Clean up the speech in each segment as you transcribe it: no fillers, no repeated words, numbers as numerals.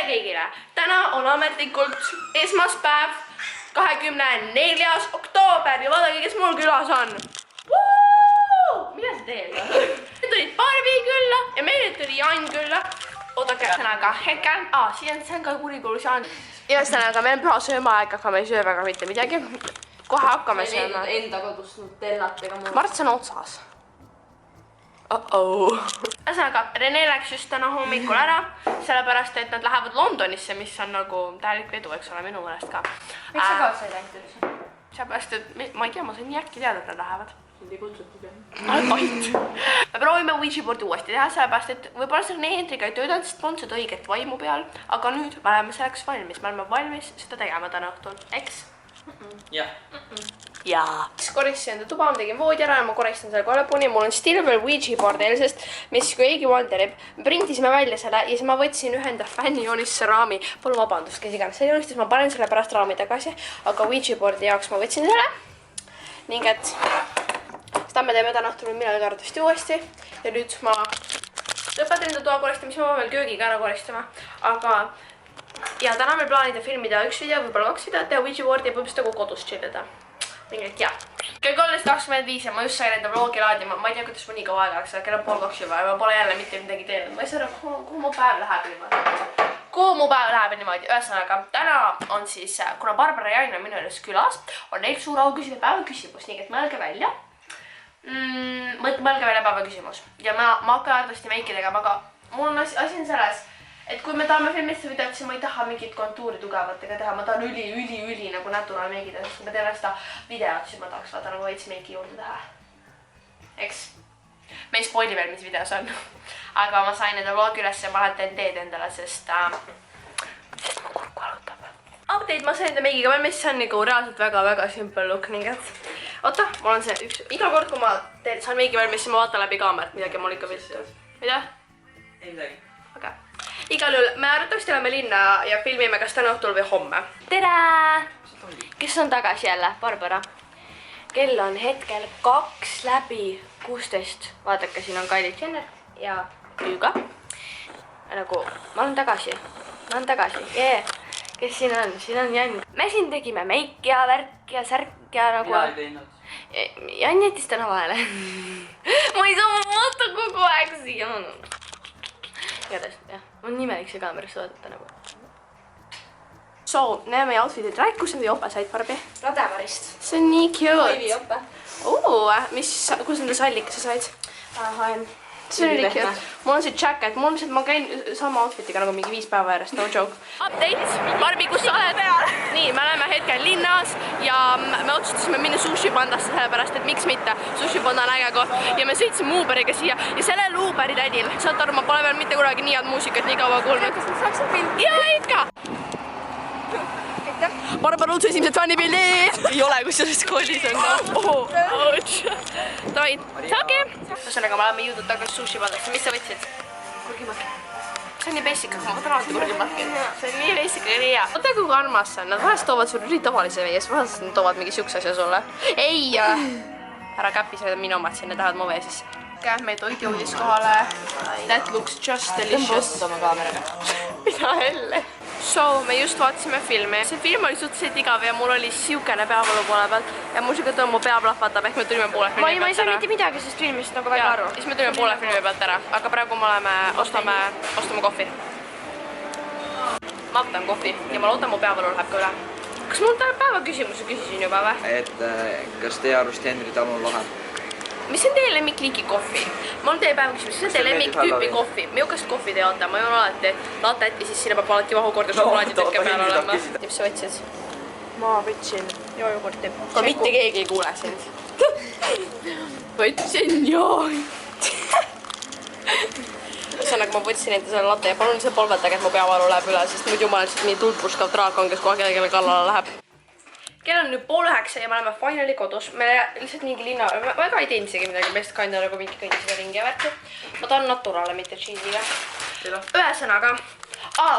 kõigile! Täna on ametlikult esmaspäev, 24. oktoober ja vaadake, kes mul külas on. Mida sa teed? Nüüd tulid Barbi külla ja meile tuli Jan külla. Oodake, sõnaga hetkel. Siin on ka kurikuulus Jan. Ühesõnaga, meil on püha söömaaeg, aga me ei söö väga mitte midagi. Kohe hakkame sööma. Enda kodust nutellat ega muu. Marts on otsas. Ühesõnaga, Rene läks just täna hommikul ära, sellepärast, et nad lähevad Londonisse, mis on nagu täielik vedu, eks ole, minu mõelest ka. Miks sa ka sai läinud üldse? Sellepärast, et ma ei tea, ma sain nii äkki teada, et nad lähevad. Sind ei kutsutud jah? Ait. Me proovime Ouija boardi uuesti teha, sellepärast, et võib-olla see Rene Hendriga ei töötanud, sest polnud seda õiget vaimu peal, aga nüüd me oleme selleks valmis. Me oleme valmis seda tegema täna õhtul, eks? Jah. Jaa. Koristasin enda tuba, ma tegin voodi ära ja ma koristan selle kollepuni. Mul on still veel Ouija board eelsest, mis kui keegi Walterib. Me printisime välja selle ja siis ma võtsin ühe enda fänni joonisse raami. Palun vabandust, kes iganes see joonistas, ma panen selle pärast raami tagasi. Aga Ouija boardi jaoks ma võtsin selle. Ning et seda me teeme täna õhtul millal arvatavasti uuesti. Ja nüüd ma lõpetan enda toa koristamise, ma pean veel köögiga ära koristama. Aga ja täna meil plaanida filmida üks video, võib-olla 2 videot teha Ouija boardi ja võib seda kodus chillida. Ning et jah. Kell 13.25 ja ma just sain enda vlogi laadima. Ma ei tea, kuidas ma nii kaua aega, aga kell on 1:30 juba ja ma pole jälle mitte midagi teinud. Ma ei saa aru, kuhu mu päev läheb niimoodi. Kuhu mu päev läheb niimoodi. Ühesõnaga, täna on siis, kuna Barbara ja Jain on minu juures külas, on neil suur au küsida päevaküsimus. Nii et mõelge välja. Mõelge välja päevaküsimus. Ja ma hakkan arvatavasti meiki tegema, aga mul on asi on selles, et kui me tahame filmisse videot, siis ma ei taha mingit kontuuri tugevatega teha. Ma tahan üli nagu natural meigi teha, sest ma teeme seda videot, siis ma tahaks vaata nagu veits meiki juurde teha. Eks? Me ei spoili veel, mis videos on. Aga ma sain enda vlogi üles ja ma olen teen teed endale, sest ma kurku valutab. Update, ma sain enda meigiga veel, mis on nagu reaalselt väga simple look. Ning et oota, mul on see üks. Iga kord, kui ma saan meigi veel, siis ma vaatan läbi kaamerat, midagi mul ikka viltu. Mida? Ei midagi. Aga igal juhul, me arvatavasti oleme linna ja filmime kas täna õhtul või homme. Tere! Kes on tagasi jälle? Barbara. Kell on hetkel 2:16. Vaadake, siin on Kylie Jenner ja Lüüga. Nagu, ma olen tagasi. Kes siin on? Siin on Jan. Me siin tegime meiki ja värk ja särk ja nagu... Mina ei teinud. Jan jättis täna vahele. Ma ei saa vaata kogu aeg siia. Igatahes, jah. On nimelik see kaamerasse vaadata nagu. So, näeme meie outfitid. Rääk, kus need jope said, Barbi? Rademarist. See on nii cute. Toivi jope. Kus nende sallika sa said? Ahaen. See on nii cute. Mul on see jacket. Ma käin sama outfitiga nagu mingi 5 päeva järjest. No joke. Update. Barbi, kus sa oled? Nii, me oleme hetkel linnas ja me otsustasime minna Sushi Pandasse sellepärast, et miks mitte. Sushi Panda on äge koht ja me sõitsime Uberiga siia ja sellel Uberi tädil. Saad aru, ma pole veel mitte kunagi nii head muusikat nii kaua kuulnud. Kas me saaks pildi? Jaa, ikka! Barbara Ultsu esimesed fännipildid! Ei ole, kus selles koolis on ka. Davai, saage! Ühesõnaga, me oleme jõudnud tagasi Sushi Pandasse. Mis sa võtsid? Kurgimakki. See on nii basic, aga ma võtan alati kurgimakki. See on nii basic ja nii hea. Oota, kui armas see on. Nad vahest toovad sulle üli tavalise vees, vahest nad toovad mingi siukse asja sulle. Ei! Ära käpi, see on minu omad sinna, tahad mu vee siis. Käed meie toit jõudis kohale. That looks just delicious. Oma kaameraga. Mida helle? So, me just vaatasime filmi. See film oli suhteliselt igav ja mul oli siukene peavalu poole pealt. Ja mul siuke tõmbu pea plahvatab, ehk me tulime poole filmi pealt ära. Ma ei saa mitte midagi sellest filmist nagu väga aru. Siis me tulime poole filmi pealt ära. Aga praegu me oleme, ostame kohvi. Ma võtan kohvi ja ma loodan, mu peavalu läheb ka üle. Kas mul päeva küsimusi küsisin juba või? Et kas teie arust Henri Talu lahe? Mis on teie lemmikliiki kohvi? Ma olen teie päeva küsimus, mis on teie lemmiktüüpi kohvi? Miukast kohvi te joota? Ma joon alati latet ja siis sinna peab alati vahukord ja šokolaaditõkke peal olema. Mis sa võtsid? Ma võtsin joojogurti. Ka mitte keegi ei kuule sind. Võtsin joojogurti. Ühesõnaga, ma võtsin enda selle latte ja palun see polvetage, et mu peavalu läheb üle, sest muidu ma olen lihtsalt nii tulpuskav draakon, kes kohe kellele kallale läheb. Kell on nüüd 8:30 ja me oleme finally kodus. Me lihtsalt mingi linna... Ma väga ei teinud isegi midagi, best kinda nagu mingi kõndisega ringi ja värki. Ma tahan naturale, mitte cheese'iga. Ühesõnaga...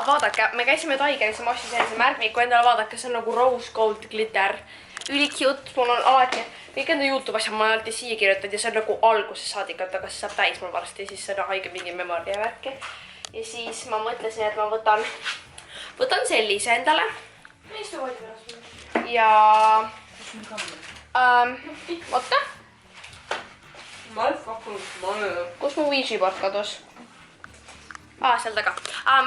vaadake, me käisime Tigeris ja ma ostsin sellise märkmiku endale, vaadake, see on nagu rose gold glitter. Üli cute, mul on alati... Kõik enda YouTube asja ma olen alati siia kirjutanud ja see on nagu alguses saadikalt, aga see saab täis mul varsti, siis see on haige mingi memory ja värki. Ja siis ma mõtlesin, et ma võtan võtan sellise endale. Istu voodi pärast. Ja oota. Kus mu Ouija board kadus? Seal taga.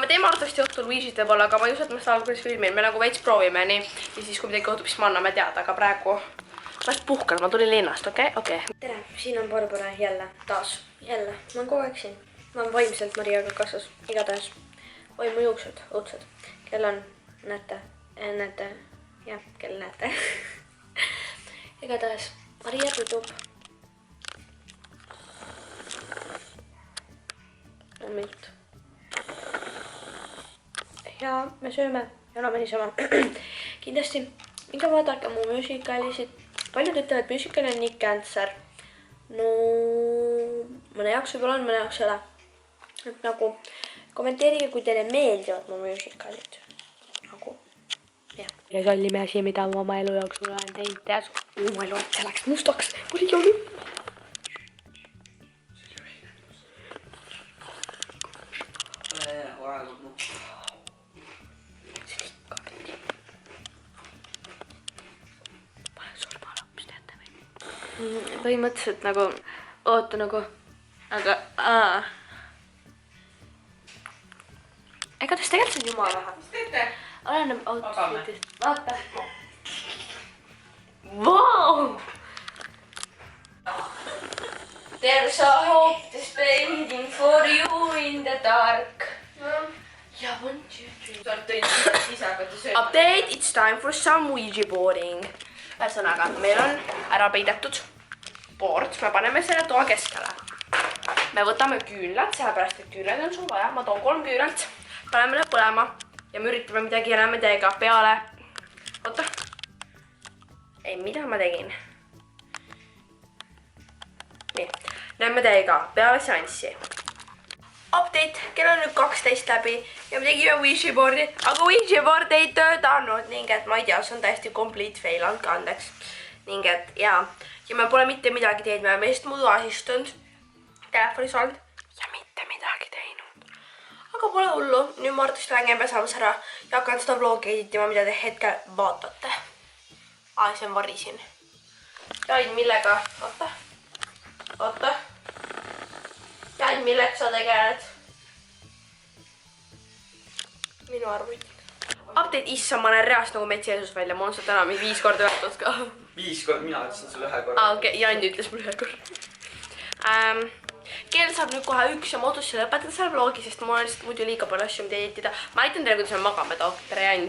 Me teeme arvatavasti õhtul Ouijat võib-olla, aga ma ei usu, et ma seda alguses filmin. Me nagu veits proovime nii. Ja siis kui midagi juhtub, siis me anname teada, aga praegu ma just puhkan, ma tulin linnast, okei? Tere, siin on Barbara jälle, taas. Jälle, ma olen kogu aeg siin. Ma olen vaimselt Mariaga kassas, igatahes. Oi, mu juuksed, õudsed. Kell on, näete, jah, kell näete. Igatahes, Maria rudub. Milt. Ja me sööme ja oleme niisama. Kindlasti, minge vaadake mu musicalisid. Paljud ütlevad, et musical on nii cancer. No, mõne jaoks võib-olla on, mõne jaoks ei ole. Et nagu, kommenteerige, kui teile meeldivad mu musicalid. Nagu, jah. Ja sallime asi, mida ma oma elu jooksul olen teinud. Teas, ma elu, et see läks mustaks. Oli jõulu. Põhimõtteliselt nagu, oota nagu, aga Igatahes tegelikult see on jumala vähe. Mis teete? Oleneb outfitist. Vaata. Wow! There's a hope that's waiting for you in the dark. Ja, 1, 2, 3. Sa oled tõid ise hakata sööma. Update, it's time for some Ouija boarding. Ühesõnaga, meil on ära peidetud board, me paneme selle toa keskele. Me võtame küünlad, sellepärast et küünlad on sul vaja. Ma toon 3 küünlad, paneme need põlema ja me üritame midagi enam teiega peale. Oota. Ei, mida ma tegin? Nii, näeme teiega peale seanssi. Update, kell on nüüd 12 läbi ja me tegime Ouija boardi, aga Ouija board ei töötanud ning et ma ei tea, see on täiesti complete fail, andke andeks. Ning et jaa, ja me pole mitte midagi teinud, me oleme lihtsalt mu toas istunud, telefonis olnud ja mitte midagi teinud. Aga pole hullu, nüüd ma arvatavasti lähen pesamas ära ja hakkan seda vlogi editima, mida te hetkel vaatate. See on vari siin. Jain, millega? Oota. Jain, millega sa tegeled? Minu arvuti. Update, issa, ma näen reast nagu metsi Jeesus välja, ma olen seda täna 5 korda öeldud ka. 5 korda, mina ütlesin sulle 1 korda. Okei, Jain ütles mulle 1 korda. Kell saab nüüd kohe 1 ja ma otsustasin lõpetada selle vlogi, sest mul on lihtsalt muidu liiga palju asju, mida editida. Ma näitan teile, kuidas me magame too. Tere, Jain.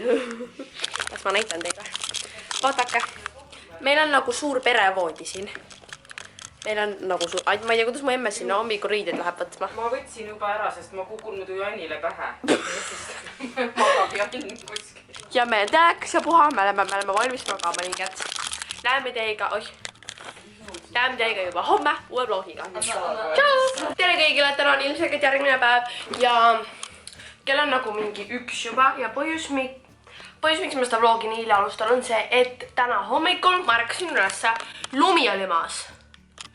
Kas ma näitan teile? Vaatake. Meil on nagu suur perevoodi siin. Meil on nagu suur... ma ei tea, kuidas mu emme sinna hommikul riided läheb võtma. Ma võtsin juba ära, sest ma kukun muidu Jannile pähe. Magab Jann kuskil. Ja me täks ja puha, me oleme valmis magama nii kätt. Näeme teiega, näeme teiega juba homme uue vlogiga. Tšau! Tere kõigile, täna on ilmselgelt järgmine päev ja kell on nagu mingi 1 juba ja põhjus, miks ma seda vlogi nii hilja alustan, on see, et täna hommikul ma ärkasin ülesse, lumi oli maas.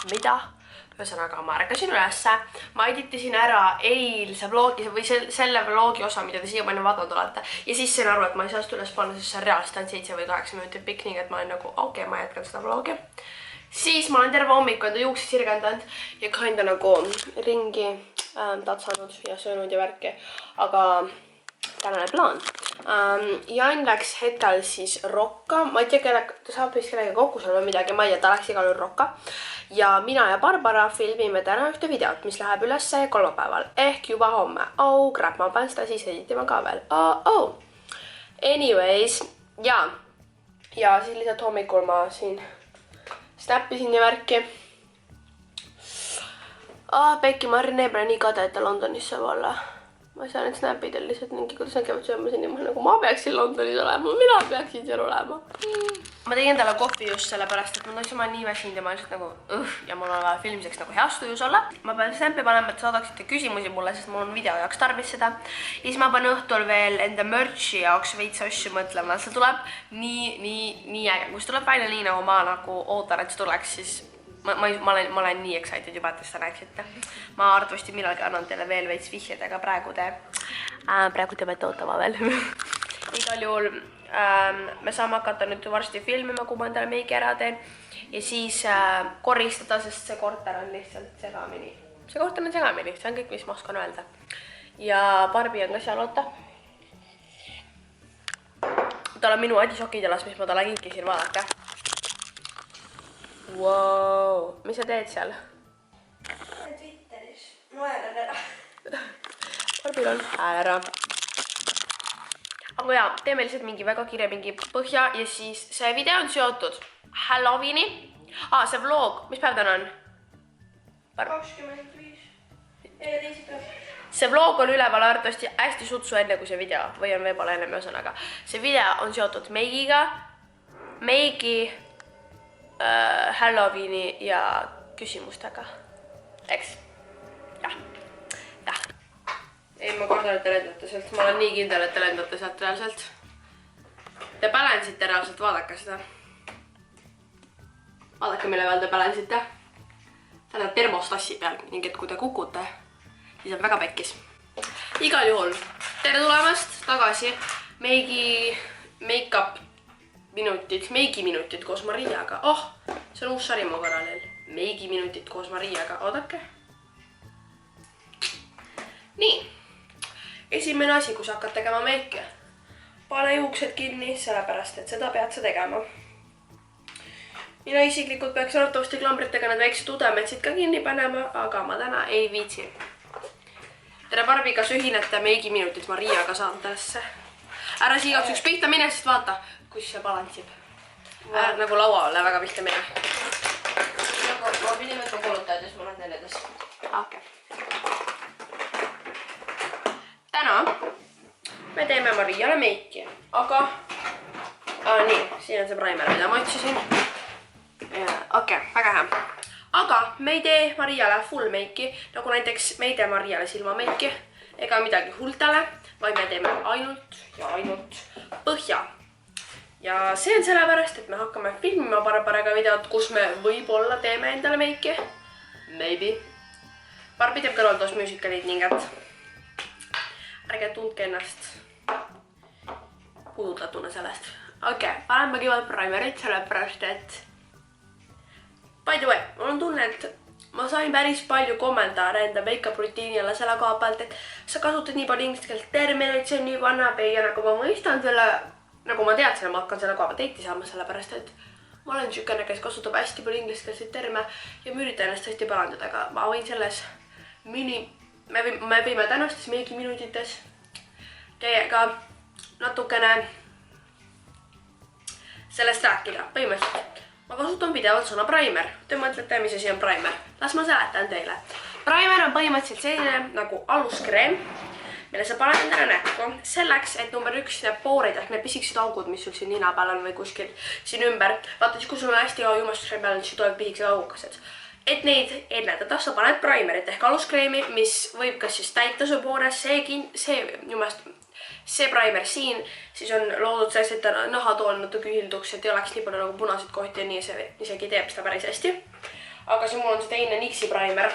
Mida? Ühesõnaga, ma ärkasin ülesse, ma editasin ära eilse vlogi või selle vlogi osa, mida te siiamaani vaadanud olete. Ja siis sain aru, et ma ei saa seda üles panna, sest see reaalselt on 7 või 8 minutit pikk, nii et ma olen nagu, okei, ma jätkan seda vlogi. Siis ma olen terve hommik enda juukse sirgendanud ja kinda nagu ringi tatsanud ja söönud ja värki. Aga tänane plaan. Jan läks hetkel siis rokka, ma ei tea, ta saab vist kellega kokku seal või midagi, ma ei tea, ta läks igal juhul rokka. Ja mina ja Barbara filmime täna ühte videot, mis läheb ülesse kolmapäeval ehk juba homme. Oh crap, ma pean seda siis editima ka veel. Anyways, ja siis lihtsalt hommikul ma siin snappisin ja värki. Pekki Marrin ei pole nii kade, et ta Londonisse olla. Ma ei saa need snapidel lihtsalt mingi, kuidas nad käivad sööma siin ja nagu ma peaksin Londonis olema, mina peaksin seal olema. Ma tegin endale kohvi just sellepärast, et ma tõesti olen nii väsinud ja ma lihtsalt nagu ja mul on vaja filmiseks nagu heas tujus olla. Ma pean snappi panema, et saadaksite küsimusi mulle, sest mul on video jaoks tarvis seda. Ja siis ma panen õhtul veel enda merchi jaoks veits asju mõtlema. See tuleb nii äge. Kui see tuleb välja nii nagu ma nagu ootan, et see tuleks, siis ma olen nii excited juba, et te seda näeksite. Ma arvatavasti millalgi annan teile veel veits vihjed, aga praegu te peate ootama veel. igal juhul me saame hakata nüüd varsti filmima, kui ma endale meigi ära teen ja siis koristada, sest see korter on lihtsalt segamini. See korter on segamini, see on kõik, mis ma oskan öelda. Ja Barbie on ka seal, oota. Tal on minu adisokid jalas, mis ma talle kinkisin, vaadake. Wow. Mis sa teed seal? Twitteris. Ma häälen ära. Barbil on hääl ära. Aga jaa, teeme lihtsalt mingi väga kiire mingi põhja ja siis see video on seotud Halloweeni. See vlog, mis päev täna on? 25. Ja teisipäev. See vlog on üleval arvatavasti hästi sutsu enne kui see video või on võib-olla enne ühesõnaga. See video on seotud meigiga, meigi Halloweeni ja küsimustega. Eks? Jah. Ei, ma kardan, et te lendate sealt. Ma olen nii kindel, et te lendate sealt reaalselt. Te pälensite reaalselt, vaadake seda. Vaadake, mille peal te pälensite. Täna termostassi peal, ning et kui te kukute, siis on väga pekkis. Igal juhul, tere tulemast tagasi meigi make-up minutid koos Mariaga. See on uus sari mu korralil. Meigi minutid koos Mariaga. Oodake. Nii. Esimene asi, kui sa hakkad tegema meike. Pane juuksed kinni, sellepärast, et seda pead sa tegema. Mina isiklikult peaks arvatavasti klambritega need väiksed udemetsid ka kinni panema, aga ma täna ei viitsi. Tere Barbi, kas ühinete meigi minutid Mariaga saantesse? Ära siigaks üks pihta mine, sest vaata, kus see balantsib. Ära nagu laua alla väga pihta mine. Ma pidin võtma kuulutajad, siis ma olen neljadas. Okei. Täna me teeme Mariale meiki, aga nii, siin on see primer, mida ma otsisin. Okei, väga hea. Aga me ei tee Mariale full meiki, nagu näiteks me ei tee Mariale silmameiki ega midagi hulltale, vaid me teeme ainult põhja. Ja see on sellepärast, et me hakkame filmima Barbarega videot, kus me võib-olla teeme endale meiki. Maybe. Barbi teeb kõrvaltoos muusikalid ning et ärge tundke ennast puudutatuna sellest. Okei, panen ma kõigepealt primerit, sellepärast et by the way, mul on tunne, et ma sain päris palju kommentaare enda make-up rutiinile selle koha pealt, et sa kasutad nii palju ingliskeelset termineid, see on nii vannapäi ja nagu ma mõistan selle, nagu ma teadsin, ma hakkan selle koha pealt eiti saama, sellepärast et ma olen niisugune, kes kasutab hästi palju ingliskeelseid terme ja ma üritan ennast hästi parandada, aga ma võin selles me võime tänastes meigi minutites teiega natukene sellest rääkida. Põhimõtteliselt ma kasutan pidevalt sõna primer. Te mõtlete, mis asi on primer? Las ma seletan teile. Primer on põhimõtteliselt selline nagu aluskreem, mille sa paned endale näkku selleks, et number 1 need poorid ehk need pisikesed augud, mis sul siin nina peal on või kuskil siin ümber. Vaata, kui sul on hästi jumastusreem peal, siis tuleb pisikesed augukesed. Et neid ennedada, sa paned primerit ehk aluskreemi, mis võib kas siis täita su poore, see primer siin, siis on loodud selleks, et ta nahatool natuke ühilduks, et ei oleks nii palju nagu punaseid kohti ja nii see isegi teeb seda päris hästi. Aga siin mul on see teine NYX-i primer.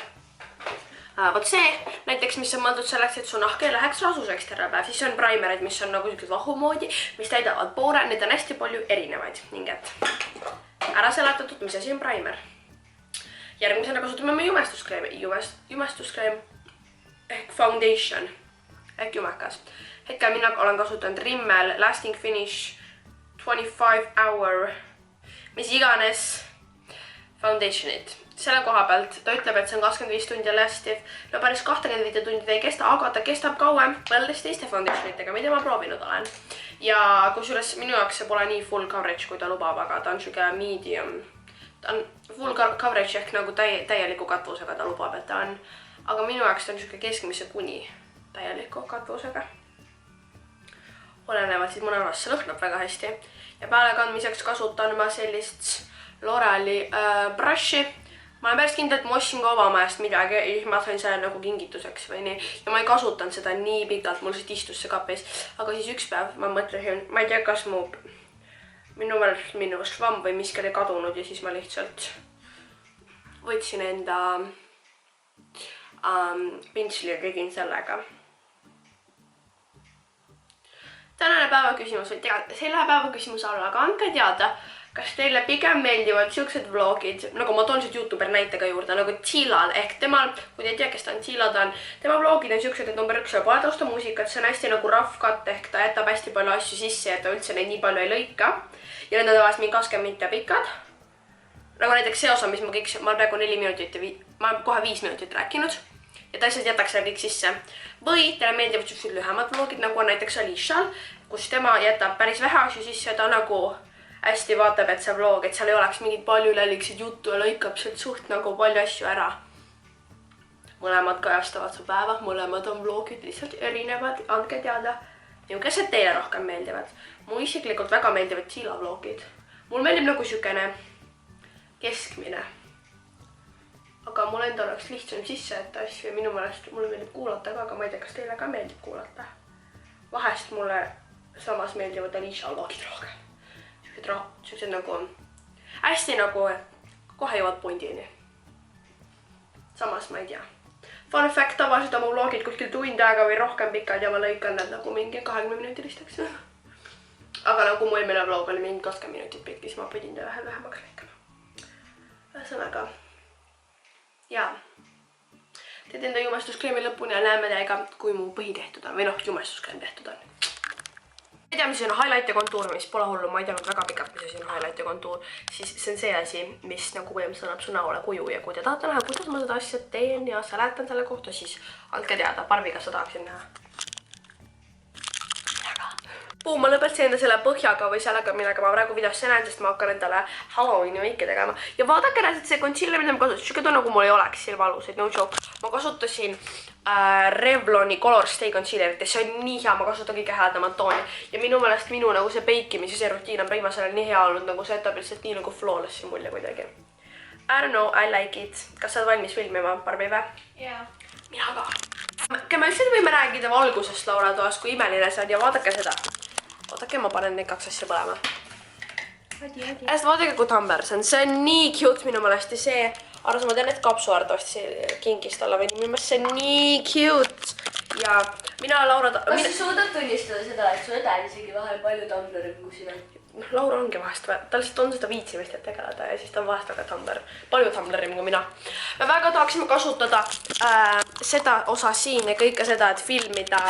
Vot see, näiteks, mis on mõeldud selleks, et su nahk ei läheks rasuseks terve päev, siis on primerid, mis on nagu sellised vahumoodi, mis täidavad poore, neid on hästi palju erinevaid. Ning et ära seletatud, mis asi on primer. Järgmisena kasutame me jumestuskrem ehk foundation ehk jumekas. Hetkel mina olen kasutanud Rimmel Lasting Finish 25 Hour mis iganes foundationit. Selle koha pealt ta ütleb, et see on 25 tundi lastiv. No päris 25 tundi ei kesta, aga ta kestab kauem võrreldes teiste foundationitega, mida ma proovinud olen. Ja kusjuures minu jaoks see pole nii full coverage, kui ta lubab, aga ta on siuke medium. Ta on full coverage ehk nagu täieliku katvusega ta lubab, et ta on. Aga minu jaoks ta on siuke keskmise kuni täieliku katvusega. Olenevalt siis mõne arvas, see lõhnab väga hästi. Ja peale kandmiseks kasutan ma sellist L'Oreali brushi. Ma olen päris kindel, et ma ostsin ka Obamajast midagi ja siis ma sain selle nagu kingituseks või nii. Ja ma ei kasutanud seda nii pikalt, mul lihtsalt istus see kapis. Aga siis üks päev ma mõtlesin, ma ei tea, kas minu švamm või miski oli kadunud ja siis ma lihtsalt võtsin enda pintsli ja tegin sellega. Tänane päev päevaküsimus, või tegelikult see ei lähe päevaküsimuse alla, aga andke teada, kas teile pigem meeldivad siuksed vlogid, nagu ma toon siit YouTuber näitega juurde, nagu Tšilal ehk temal, kui te ei tea, kes ta on, Tšila ta on, tema vlogid on siuksed, et number 1 pole taustamuusikat, see on hästi nagu rough cut ehk ta jätab hästi palju asju sisse ja ta üldse neid nii palju ei lõika. Ja need on tavaliselt mingi 20 minutit pikad. Nagu näiteks see osa, mis ma kõik, ma olen praegu 4 minutit ja ma olen kohe 5 minutit rääkinud. Ja ta lihtsalt jätaks selle kõik sisse. Või teile meeldivad siuksed lühemad vlogid, nagu on näiteks Alishal, kus tema jätab päris vähe asju sisse ja ta nagu hästi vaatab, et see vlog, et seal ei oleks mingit palju ülelikseid juttu ja lõikab sealt suht nagu palju asju ära. Mõlemad kajastavad su päeva, mõlemad on vlogid lihtsalt erinevad, andke teada. Millised teile rohkem meeldivad? Mul isiklikult väga meeldivad Tšila vlogid. Mul meeldib nagu siukene keskmine. Aga mul endal oleks lihtsam sisse jätta asju ja minu meelest mulle meeldib kuulata ka, aga ma ei tea, kas teile ka meeldib kuulata. Vahest mulle samas meeldivad Alisha vlogid rohkem. Siuksed nagu hästi nagu kohe jõuad pundini. Samas ma ei tea. Fun fact, tavaliselt on mu vlogid kuskil tund aega või rohkem pikad ja ma lõikan need nagu mingi 20 minutilisteks. Aga nagu mu eelmine vlog oli mingi 20 minutit pikk, siis ma pidin ta vähemaks lõikama. Ühesõnaga. Jaa. Teed enda jumestuskreemi lõpuni ja näeme teiega, kui mu põhi tehtud on. Või noh, jumestuskreem tehtud on. Ma ei tea, mis on highlight ja kontuur, mis pole hullu. Ma ei teanud väga pikalt, mis on highlight ja kontuur. Siis see on see asi, mis nagu põhimõtteliselt annab su näole kuju. Ja kui te tahate näha, kuidas ma seda asja teen ja seletan selle kohta, siis andke teada. Barbiga sa tahaksin näha. Ma lõpetasin enda selle põhjaga või sellega, millega ma praegu videosse näen, sest ma hakkan endale Halloweeni meiki tegema. Ja vaadake näiteks see concealer, mida ma kasutasin. Siuke tunne, nagu mul ei oleks silmaaluseid, no joke. Ma kasutasin Revloni Color Stay Concealerit ja see on nii hea, ma kasutan kõige hääldamat tooni. Ja minu meelest minu nagu see peikimise see rutiin on viimasel ajal nii hea olnud, nagu see jätab lihtsalt nii nagu flawlessi mulje kuidagi. I don't know, I like it. Kas sa oled valmis filmima, Barbi või? Jaa. Mina ka. Me lihtsalt võime rääkida valgusest Laura toas, kui imeline see on ja vaadake seda. Ootake, ma panen need 2 asja põlema. Hästi vaadake kui Tumblr, see on nii cute minu meelest ja see arvas, ma tean, et kapsuard ostis kingist alla või minu meelest see on nii cute. Ja mina Laura... Kas sa suudad tunnistada seda, et su õde on isegi vahel palju Tumblr-ringusid? Laura ongi vahest, ta lihtsalt on seda viitsimist, et tegeleda ja siis ta on vahest väga Tumblr. Palju Tumblr-ringu mina. Me väga tahaksime kasutada seda osa siin ja kõike seda, et filmida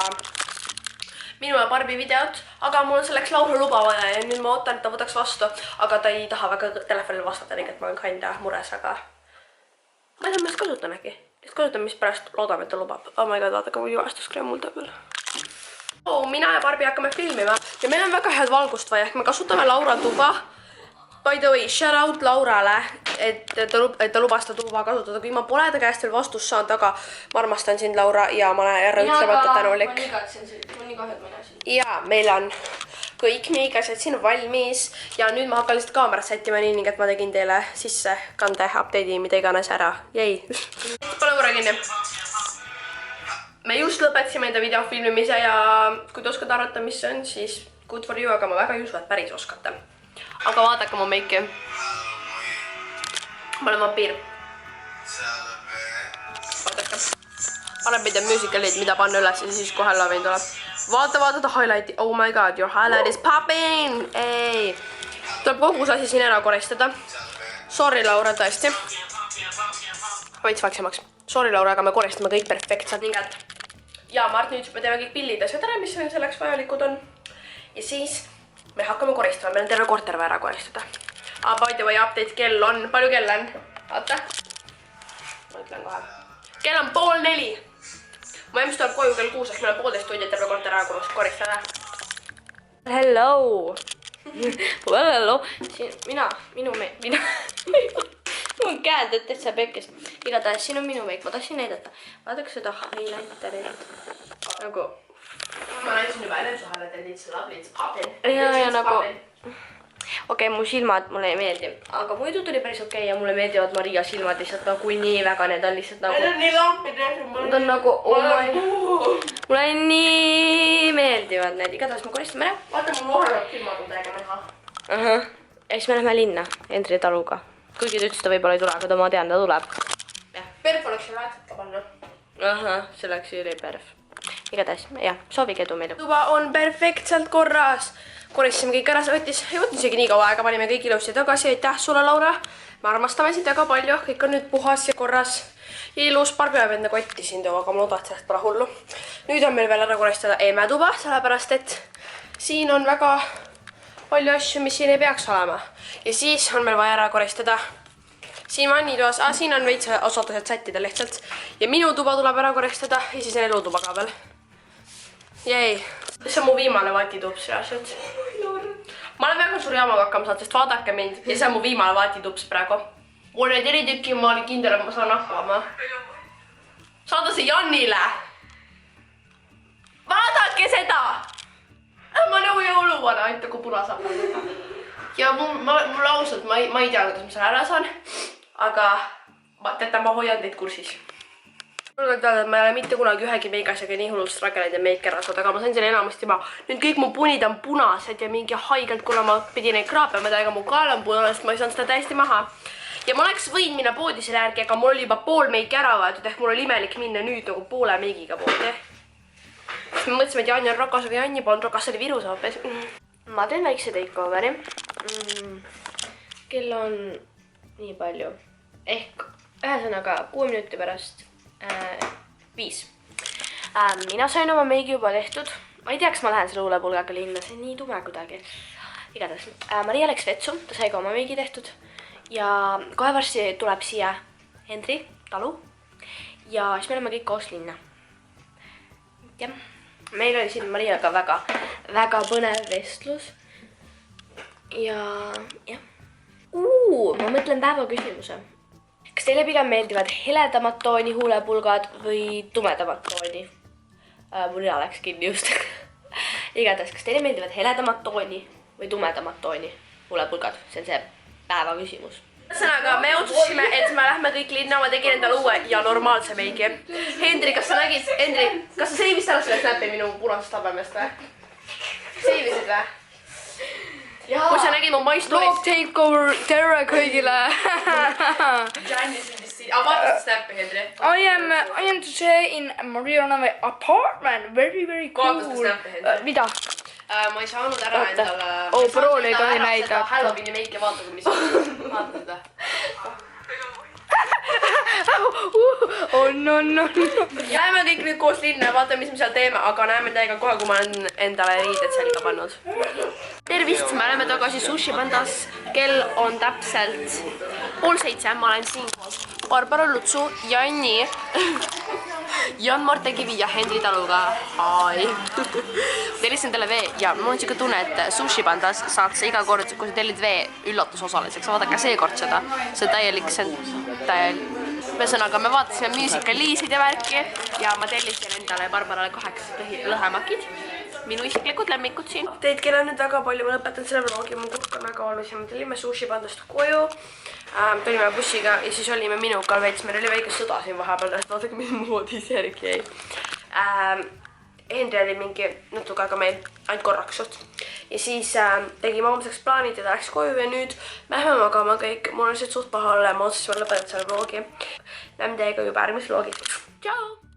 minu ja Barbi videot, aga mul on selleks Laura luba vaja ja nüüd ma ootan, et ta võtaks vastu, aga ta ei taha väga telefonile vastata, nii et ma olen kinda mures, aga ma ei tea, millest kasutan äkki. Lihtsalt kasutan, mis pärast loodame, et ta lubab. Oh my god, vaadake mu juvestuskreem mul tööl. Mina ja Barbi hakkame filmima ja meil on väga head valgust vaja, ehk me kasutame Laura tuba. By the way, shout out Laurale, et ta lubas ta tuba kasutada, kui ma pole ta käest veel vastust saanud, aga ma armastan sind, Laura, ja ma olen ära ütlemata tänulik. Ma igatsen sind, ma nii kahjud mina siin. Ja meil on kõik meie igased siin valmis ja nüüd ma hakkan lihtsalt kaamerat sättima nii, et ma tegin teile sisse kande update'i, mida iganes ära. Jäi. Pane võra kinni. Me just lõpetasime enda video filmimise ja kui te oskate arvata, mis see on, siis good for you, aga ma väga ei usu, et päris oskate. Aga vaadake mu meiki. Ma olen vampiir. Vaadake. Paneb meid musicalid, mida panna üles ja siis kohe Halloween tuleb. Vaata ta highlighti. Oh my god, your highlight is popping! Ei. Tuleb kogu see asi siin ära koristada. Sorry, Laura, tõesti. Veits vaiksemaks. Sorry, Laura, aga me koristame kõik perfektselt ningelt. Ja Mart, nüüd me teeme kõik pillid ja seda, mis selleks vajalikud on. Ja siis me hakkame koristama, meil on terve korter vaja ära koristada. By the way, update kell on, palju kell on? Vaata. Ma ütlen kohe. Kell on 3:30. Mu emst tuleb koju kell 6, meil on 1,5 tundi terve korter ära koristada. Hello. Hello. Minu käed täitsa pekkis. Igatahes siin on minu meik, ma tahtsin näidata. Vaadake seda highlighterit. Nagu... Ma näitasin juba enne su highlighterit, it's lovely, it's poppin'. Ja nagu... Okei, mu silmad mulle ei meeldi, aga muidu tuli päris okei ja mulle meeldivad Maria silmad lihtsalt nagu nii väga, need on lihtsalt nagu... Need on nii lampid, need on nagu... Mulle nii meeldivad need, igatahes ma koristame ära. Vaata, mul vahepeal silmad on täiega näha. Ja siis me lähme linna Endri taluga. Kuigi ta ütles, ta võib-olla ei tule, aga ma tean, ta tuleb. Perf oleks ju väärselt ka panna. See läks üli perf. igatahes, jah, soovige edu meile. Tuba on perfektselt korras. Koristasime kõik ära, see võttis isegi nii kaua aega, panime kõik ilusti tagasi. Aitäh sulle, Laura. Me armastame sind väga palju, kõik on nüüd puhas ja korras. Ja ilus Barbi ajab enda kotti siin tuua, aga ma loodan, et sellest pole hullu. Nüüd on meil veel ära koristada eemetuba, sellepärast et siin on väga palju asju, mis siin ei peaks olema. Ja siis on meil vaja ära koristada siin vannitoas, siin on veits osatused sättida lihtsalt. Ja minu tuba tuleb ära koristada ja siis on elutuba ka veel. Jäi. See on mu viimane vaatitups reaalselt. Ma olen väga suur jaamaga hakkama saanud, sest vaadake mind. Ja see on mu viimane vaatitups praegu. Mul oli 4 tükki, ma olin kindel, et ma saan hakkama. Saada see Jannile. Vaadake seda! Ma nagu jõuluvana, aita kui puna saab. Ja mul ausalt, ma ei tea, kuidas ma selle ära saan. Aga teate, ma hoian teid kursis. Mul on teada, et ma ei ole mitte kunagi ühegi meigasega nii hullult strageleid ja meik ära saada, aga ma sain selle enamasti maha. Nüüd kõik mu punid on punased ja mingi haigelt, kuna ma pidin neid kraapima, ega mu kaal on punasest, ma ei saanud seda täiesti maha. Ja ma oleks võin minna poodi selle järgi, aga mul oli juba pool meiki ära võetud, ehk mul oli imelik minna nüüd nagu poole meigiga poodi. Me mõtlesime, et Janni on rakas, aga Janni polnud rakas, see oli virus hoopis. Ma teen väikse takeoveri. Kell on nii palju. Ehk ühesõnaga 6 minuti pärast 5. Mina sain oma meigi juba tehtud. Ma ei tea, kas ma lähen selle huulepulgaga linna, see on nii tume kuidagi. Igatahes, Maria läks vetsu, ta sai ka oma meigi tehtud. Ja kohe varsti tuleb siia Hendri talu. Ja siis me oleme kõik koos linna. Jah, meil oli siin Mariaga väga põnev vestlus. Ja jah. Ma mõtlen päeva küsimuse. Kas teile pigem meeldivad heledamad tooni huulepulgad või tumedamad tooni? Mul nina läks kinni just. Igatahes, kas teile meeldivad heledamad tooni või tumedamad tooni huulepulgad? See on see päeva küsimus. Ühesõnaga, me otsustasime, et me lähme kõik linna, ma tegin endale uue ja normaalse meigi. Hendri, kas sa nägid, kas sa seivisid ära selle snappi minu punasest habemest või? Seivisid või? Kui sa nägid mu maistoris... Vlog takeover, tere kõigile! Janni sündis siin. Aga vaata seda snappi, Hendri. I am today in Marianave apartment. Very cool. Vaata seda snappi, Hendri. Mida? Ma ei saanud ära endale... Prooli ei tohi näidata. Halloweeni meiki vaata, mis on. Vaata seda. On. Läheme kõik nüüd koos linna ja vaatame, mis me seal teeme, aga näeme teiega kohe, kui ma olen endale riided selga pannud. Tervist, me oleme tagasi Sushi Pandas. Kell on täpselt 6:30, ma olen siin koos Barbara Lutsu, Janni, Jan-Marte Kivi ja Hendri Taluga. Hai! Tellisin talle vee ja mul on siuke tunne, et Sushi Pandas saad sa iga kord, kui sa tellid vee üllatusosaliseks. Vaadake seekord seda. See on täielik. Ühesõnaga, me vaatasime muusikaliisid ja värki ja ma tellisin endale Barbarale 8 lõhemakid. Minu isiklikud lemmikud siin. Teid, kelle on nüüd väga palju, ma lõpetan selle vlogi, mu kukk on väga oluline. Me tulime Sushi Pandast koju, tulime bussiga ja siis olime minuga veits. Meil oli väike sõda siin vahepeal, et vaadake, mismoodi see järgi jäi. Hendri oli mingi natuke aega meil ainult korraks suht. Ja siis tegime homseks plaanid ja ta läks koju ja nüüd me lähme magama kõik. Mul on lihtsalt suht paha olla ja ma otsustasime lõpetada selle vlogi. Lähme teiega juba järgmises vlogis. Tšau!